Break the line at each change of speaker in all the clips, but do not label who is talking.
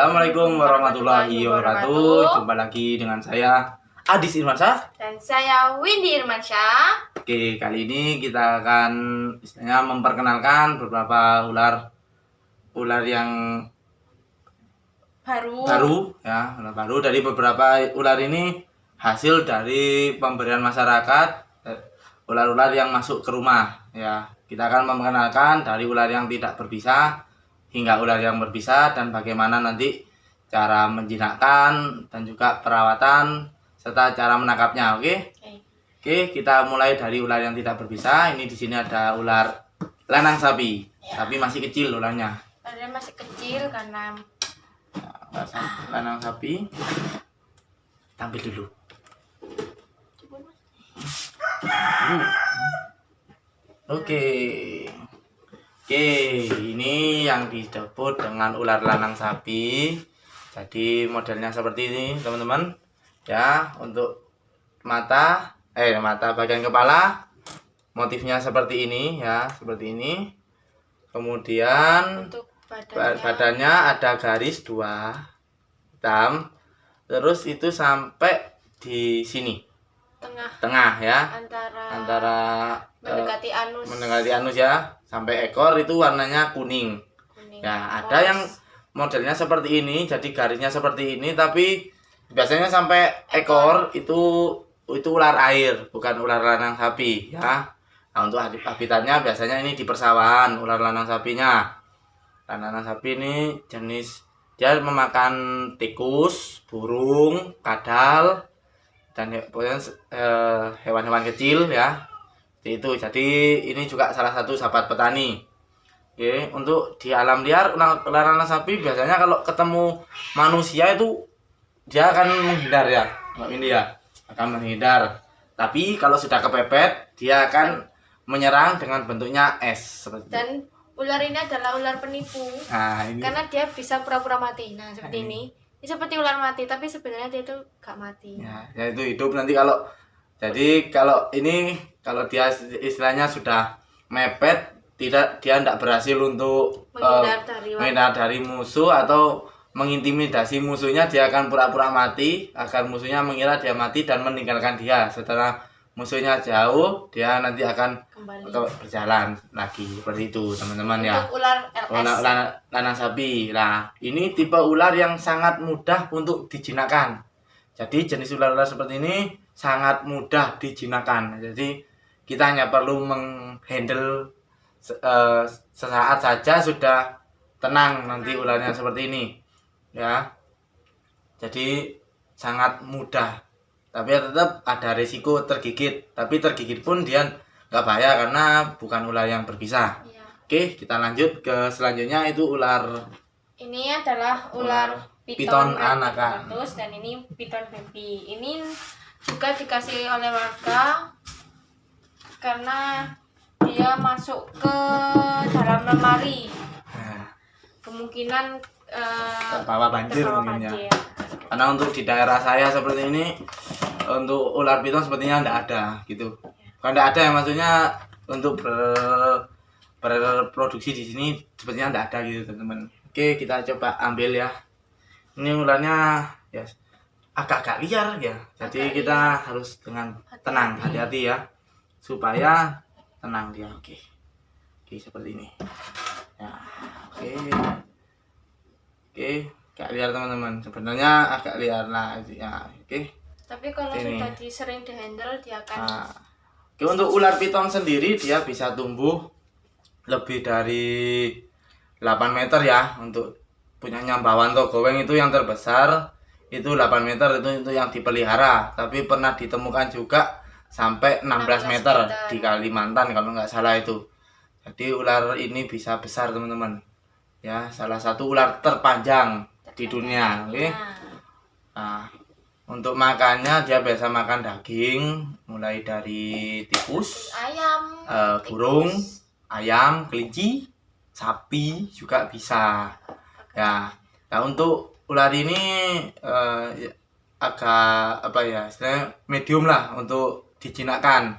Assalamualaikum warahmatullahi wabarakatuh. Jumpa lagi dengan saya Adis Irmansyah
dan saya Windy Irmansyah.
Oke, kali ini kita akan istilahnya memperkenalkan beberapa ular yang baru ya, ular baru. Dari beberapa ular ini hasil dari pemberian masyarakat, ular-ular yang masuk ke rumah ya. Kita akan memperkenalkan dari ular yang tidak berbisa hingga ular yang berbisa, dan bagaimana nanti cara menjinakkan dan juga perawatan serta cara menangkapnya. Oke, kita mulai dari ular yang tidak berbisa. Ini di sini ada ular lanang sapi, tapi masih kecil ularnya.
Ularnya masih kecil karena
lanang sapi. Tampil dulu. Oke, ini yang disebut dengan ular lanang sapi. Jadi modelnya seperti ini, teman-teman. Ya, untuk mata bagian kepala motifnya seperti ini ya, seperti ini. Kemudian
untuk
badannya ada garis 2 hitam. Terus itu sampai di sini. Tengah ya. Antara mendekati anus ya, sampai ekor itu warnanya kuning. Ya, ada yang modelnya seperti ini, jadi garisnya seperti ini, tapi biasanya sampai ekor itu ular air, bukan ular lanang sapi ya. Nah, untuk habitatnya biasanya ini di persawahan ular lanang sapinya. Lanang sapi ini jenis dia memakan tikus, burung, kadal, dan hewan-hewan kecil ya. Itu jadi ini juga salah satu sahabat petani. Oke, untuk di alam liar ular lanang sapi biasanya kalau ketemu manusia itu dia akan menghindar ya, ini ya, akan menghindar. Tapi kalau sudah kepepet dia akan menyerang dengan bentuknya es seperti itu.
Dan ular ini adalah ular penipu.
Nah, ini.
Karena dia bisa pura-pura mati. Nah, seperti ini. Ini seperti ular mati, tapi sebenarnya dia itu gak mati.
Ya itu hidup nanti kalau. Jadi kalau dia istilahnya sudah mepet, dia tidak berhasil untuk menghindar dari musuh atau mengintimidasi musuhnya, dia akan pura-pura mati agar musuhnya mengira dia mati dan meninggalkan dia. Setelah musuhnya jauh, dia nanti akan berjalan lagi seperti itu, teman-teman ya.
Ular
lanang sapi. Nah, ini tipe ular yang sangat mudah untuk dijinakkan. Jadi jenis ular-ular seperti ini sangat mudah dijinakkan. Jadi kita hanya perlu menghandle sesaat saja sudah tenang nanti ularnya seperti ini ya. Jadi sangat mudah, tapi tetap ada risiko tergigit. Tapi tergigit pun dia nggak bahaya karena bukan ular yang berbisa ya. Oke, kita lanjut ke selanjutnya, itu ular.
Ini adalah ular
piton anakan.
Dan ini piton baby. Ini juga dikasih oleh warga karena dia masuk ke dalam lemari. Kemungkinan
terbawa banjir mungkin ya. Karena untuk di daerah saya seperti ini, untuk ular piton sepertinya tidak ada gitu. Bukan tidak ada ya, maksudnya untuk berproduksi di sini sepertinya tidak ada gitu, teman-teman. Oke, kita coba ambil ya. Ini ularnya ya agak liar ya. Jadi kita harus dengan tenang, hati-hati ya, supaya tenang dia. Oke, seperti ini ya. Oke, agak liar teman-teman, sebenarnya agak liar lah ya.
Tapi kalau sudah sering dihandle dia akan
untuk ular piton sendiri dia bisa tumbuh lebih dari 8 meter ya. Untuk punyanya Mbak Wanto Goweng itu yang terbesar itu 8 meter, itu yang dipelihara. Tapi pernah ditemukan juga sampai 16 meter di Kalimantan kalau nggak salah itu. Jadi ular ini bisa besar teman-teman ya, salah satu ular terpanjang di dunia. Nah, untuk makannya dia biasa makan daging, mulai dari tikus, burung, ayam, kelinci, sapi juga bisa ya. Nah, untuk ular ini agak istilahnya medium lah untuk dijinakkan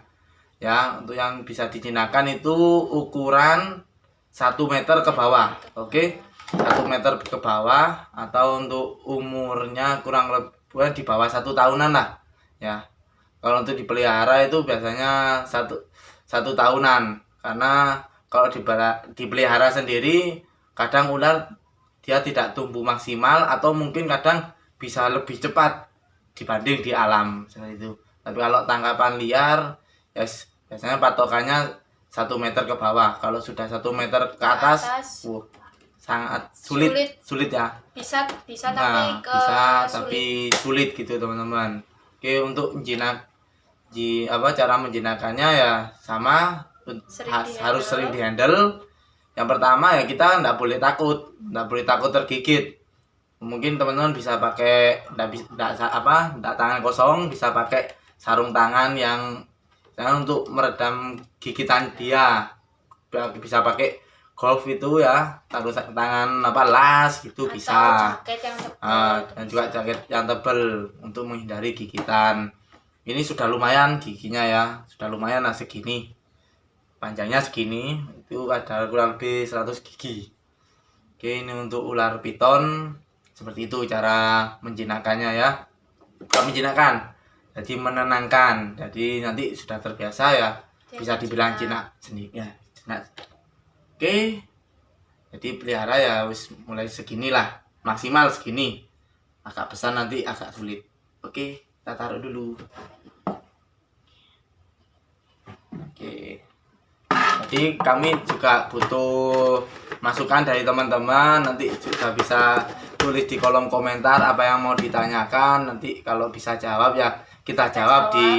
ya. Untuk yang bisa dijinakkan itu ukuran 1 meter ke bawah. Oke. 1 meter ke bawah, atau untuk umurnya kurang lebih di bawah 1 tahunan lah ya. Kalau untuk dipelihara itu biasanya satu tahunan, karena kalau dipelihara sendiri kadang ular dia tidak tumbuh maksimal, atau mungkin kadang bisa lebih cepat dibanding di alam seperti itu. Tapi kalau tangkapan liar ya biasanya patokannya 1 meter ke bawah. Kalau sudah 1 meter ke atas, sangat sulit ya.
Bisa
nah,
tapi
bisa
sulit.
Tapi sulit gitu teman-teman. Oke, untuk cara menjinakkannya ya sama, harus sering dihandle. Yang pertama ya kita nggak boleh takut tergigit. Mungkin teman-teman bisa pakai nggak tangan kosong, bisa pakai sarung tangan yang untuk meredam gigitan dia. Bisa pakai golf itu ya, taruh tangan las gitu. Atau bisa
jaket yang tebal,
dan juga jaket yang tebal untuk menghindari gigitan. Ini sudah lumayan giginya ya, sudah lumayan lah segini, panjangnya segini, itu ada kurang lebih 100 gigi. Oke, ini untuk ular piton seperti itu cara menjinakkannya ya. Bukan menjinakkan, jadi menenangkan. Jadi nanti sudah terbiasa ya, bisa dibilang jinak sendiri ya, jinak. Oke, jadi pelihara ya mulai segini lah, maksimal segini. Agak besar nanti agak sulit. Oke, kita taruh dulu. Oke, jadi kami juga butuh masukan dari teman-teman. Nanti juga bisa tulis di kolom komentar apa yang mau ditanyakan. Nanti kalau bisa jawab ya kita jawab di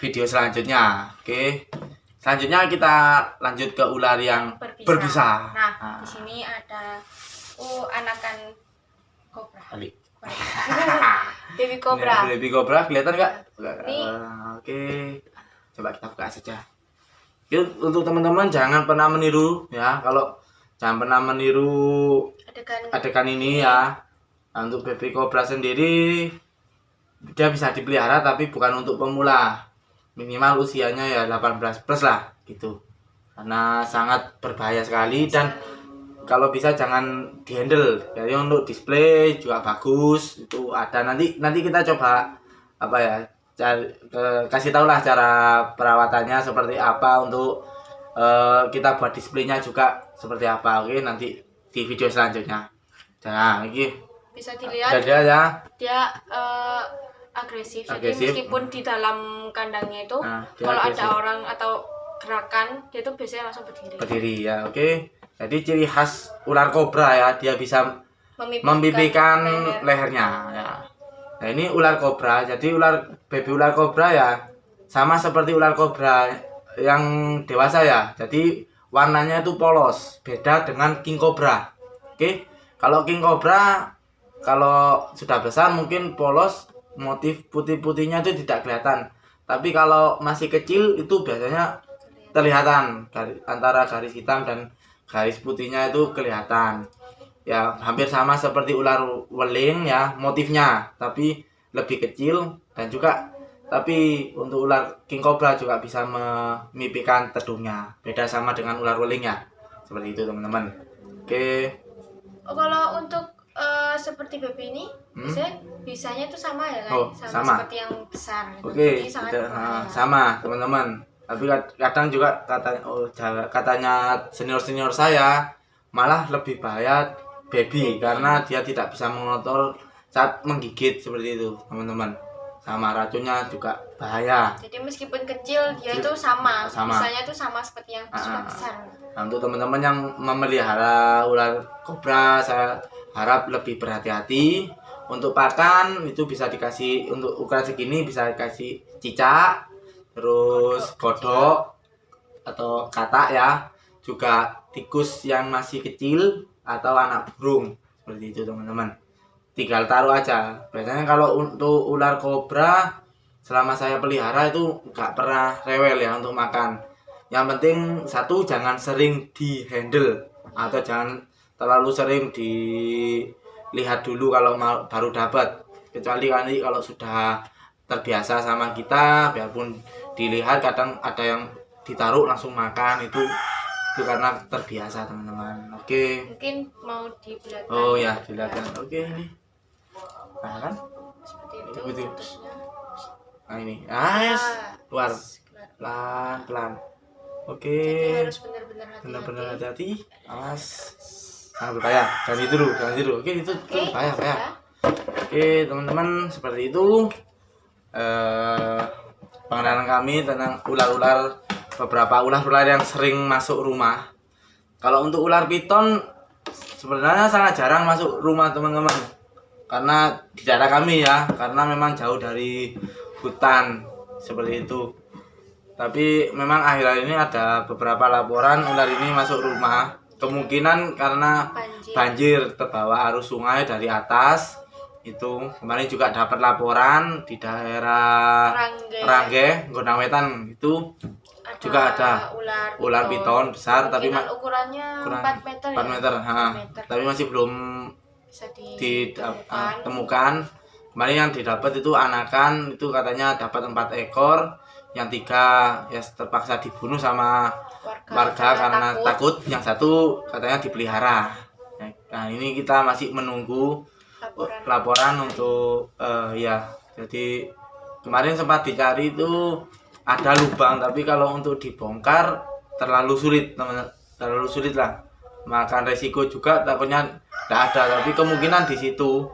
video selanjutnya. Oke, selanjutnya kita lanjut ke ular yang berbisa.
Nah, di sini ada anakan kobra. Baby kobra.
Baby kobra kelihatan nggak? Oke, coba kita buka saja. Untuk teman-teman jangan pernah meniru ya. Jangan pernah meniru adegan ini ya. Nah, untuk baby kobra sendiri dia bisa dipelihara tapi bukan untuk pemula. Minimal usianya ya 18+ lah gitu. Karena sangat berbahaya sekali, dan kalau bisa jangan dihandle. Jadi untuk display juga bagus. Itu ada nanti kita coba kasih tahu lah cara perawatannya seperti apa, untuk kita buat displaynya juga seperti apa. Oke, nanti di video selanjutnya. Nah, ini
bisa dilihat
ya.
Dia agresif. Jadi meskipun di dalam kandangnya itu kalau agresif, ada orang atau gerakan, dia itu biasanya langsung berdiri
ya. Oke, jadi ciri khas ular kobra ya, dia bisa memipihkan lehernya ya. Nah, ini ular kobra. Jadi baby ular kobra ya sama seperti ular kobra yang dewasa ya. Jadi warnanya itu polos, beda dengan king cobra. Oke, kalau king cobra kalau sudah besar mungkin polos, motif putih-putihnya itu tidak kelihatan. Tapi kalau masih kecil itu biasanya kelihatan antara garis hitam dan garis putihnya itu kelihatan. Ya, hampir sama seperti ular weling ya motifnya, tapi lebih kecil. Dan juga tapi untuk ular king cobra juga bisa memipihkan tedungnya. Beda sama dengan ular weling ya. Seperti itu teman-teman. Oke.
Kalau untuk seperti baby ini bisanya itu sama ya kan?
Sama
seperti yang besar.
Oke, sama teman-teman. Tapi kadang juga katanya senior saya malah lebih bahaya baby karena dia tidak bisa mengontrol saat menggigit seperti itu teman-teman. Sama racunnya juga bahaya.
Jadi meskipun kecil dia itu sama. Bisanya itu sama seperti yang sudah besar.
Nah, untuk teman-teman yang memelihara ular kobra, saya harap lebih berhati-hati. Untuk pakan itu bisa dikasih, untuk ukuran segini bisa dikasih cicak, terus kodok atau katak ya, juga tikus yang masih kecil atau anak burung seperti itu teman-teman. Tinggal taruh aja. Biasanya kalau untuk ular kobra selama saya pelihara itu nggak pernah rewel ya untuk makan. Yang penting satu, jangan sering di handle atau jangan terlalu sering dilihat dulu kalau baru dapat. Kecuali nanti kalau sudah terbiasa sama kita, biarpun dilihat kadang ada yang ditaruh langsung makan, itu Itu karena terbiasa teman-teman. Oke.
Mungkin mau diperlihatkan.
Oh ya, dilihatkan. Oke ini. Nah kan?
Seperti itu.
Betul. Nah ini. Yes. Keluar. Pelan-pelan. Oke.
Jadi harus benar-benar hati-hati.
Benar-benar hati-hati. Awas. Jangan berbahaya. Jangan tidur, jangan tidur. Oke, itu bahaya. Oke, teman-teman, seperti itu pengenalan kami tentang ular-ular, beberapa ular-ular yang sering masuk rumah. Kalau untuk ular piton sebenarnya sangat jarang masuk rumah teman-teman, karena di daerah kami ya, karena memang jauh dari hutan seperti itu. Tapi memang akhir-akhir ini ada beberapa laporan ular ini masuk rumah, kemungkinan karena banjir terbawa arus sungai dari atas. Itu kemarin juga dapat laporan di daerah Rangge, Gondang Wetan itu juga ada ular piton besar, tapi
ukurannya 4 meter.
4 meter, tapi masih belum ditemukan. Kemarin yang didapat itu anakan, itu katanya dapat 4 ekor, yang 3 ya terpaksa dibunuh sama warga karena takut, yang 1 katanya dipelihara. Nah ini kita masih menunggu laporan untuk ya, jadi kemarin sempat dicari itu ada lubang, tapi kalau untuk dibongkar terlalu sulit lah, makan resiko juga, takutnya tidak ada, tapi kemungkinan di situ.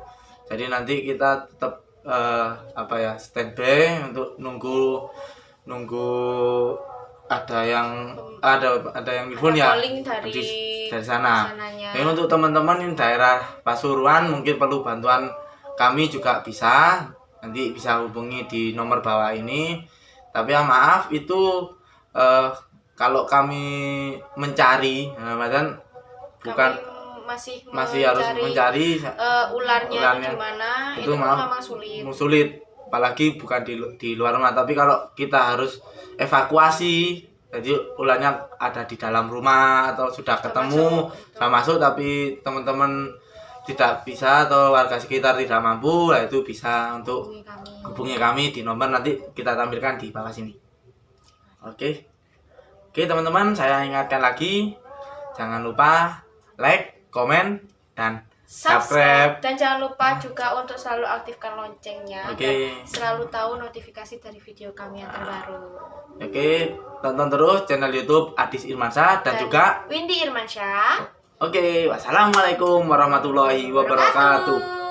Jadi nanti kita tetap standby untuk nunggu ada yang telepon ya dari sana. Jadi untuk teman-teman di daerah Pasuruan mungkin perlu bantuan kami juga bisa, nanti bisa hubungi di nomor bawah ini. Tapi ya maaf itu kalau kami mencari, bukan masih harus mencari
ularnya di mana, itu memang
sulit. Apalagi bukan di luar rumah, tapi kalau kita harus evakuasi, jadi ularnya ada di dalam rumah atau sudah ketemu sudah masuk, tapi teman-teman tidak bisa atau warga sekitar tidak mampu, itu bisa untuk hubungi kami di nomor nanti kita tampilkan di bawah sini. Oke teman-teman, saya ingatkan lagi, jangan lupa like, komen, dan subscribe,
dan jangan lupa juga untuk selalu aktifkan loncengnya, dan selalu tahu notifikasi dari video kami yang terbaru.
Tonton terus channel YouTube Adis Irmansyah dan juga
Windy Irmansyah.
Wassalamualaikum warahmatullahi wabarakatuh.